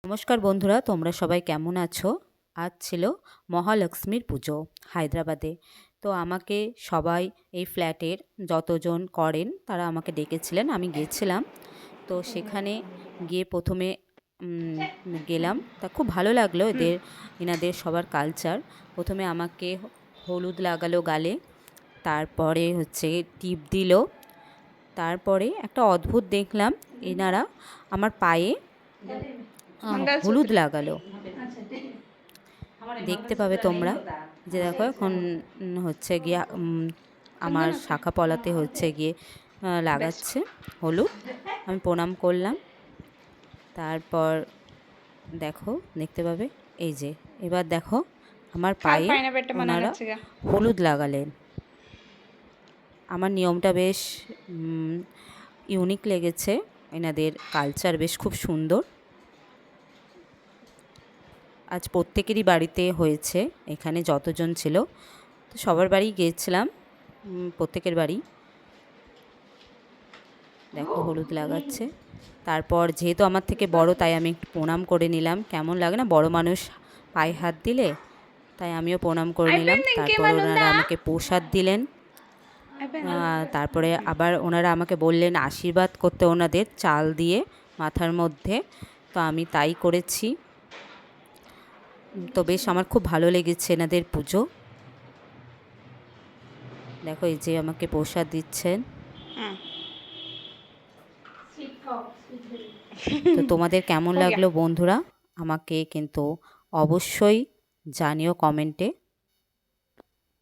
নমস্কার বন্ধুরা, তোমরা সবাই কেমন আছো? আজ ছিল মহালক্ষ্মীর পুজো হায়দ্রাবাদে। তো আমাকে সবাই এই ফ্ল্যাটের যতজন করেন তারা আমাকে ডেকেছিলেন, আমি গেছিলাম। তো সেখানে গিয়ে প্রথমে গেলাম, তা খুব ভালো লাগলো এনাদের সবার কালচার। প্রথমে আমাকে হলুদ লাগালো গালে, তারপরে হচ্ছে টিপ দিল, তারপরে একটা অদ্ভুত দেখলাম এনারা আমার পায়ে হলুদ লাগালো। দেখতে পাবে তোমরা, যে দেখো এখন হচ্ছে গিয়ে আমার শাখা পলাতে হচ্ছে গিয়ে লাগাচ্ছে হলুদ। আমি প্রণাম করলাম, তারপর দেখো দেখতে পাবে এই যে এবার দেখো আমার পায়ে ওনারা হলুদ লাগালেন। আমার নিয়মটা বেশ ইউনিক লেগেছে, এনাদের কালচার বেশ খুব সুন্দর। আজ প্রত্যেকেরই বাড়িতে হয়েছে, এখানে যতজন ছিল তো সবার বাড়ি গিয়েছিলাম, প্রত্যেকের বাড়ি। দেখো হলুদ লাগাচ্ছে, তারপর যেহেতু আমার থেকে বড় তাই আমি একটু প্রণাম করে নিলাম। কেমন লাগে না বড় মানুষ পায়ে হাত দিলে, তাই আমিও প্রণাম করে নিলাম। তারপর ওনারা আমাকে প্রসাদ দিলেন, তারপরে আবার ওনারা আমাকে বললেন আশীর্বাদ করতে ওনাদের চাল দিয়ে মাথার মধ্যে, তো আমি তাই করেছি। তো বেশ আমার খুব ভালো লেগেছে এনাদের পুজো। দেখো এই যে আমাকে প্রসাদ দিচ্ছেন। তো তোমাদের কেমন লাগলো বন্ধুরা, আমাকে কিন্তু অবশ্যই জানিও কমেন্টে।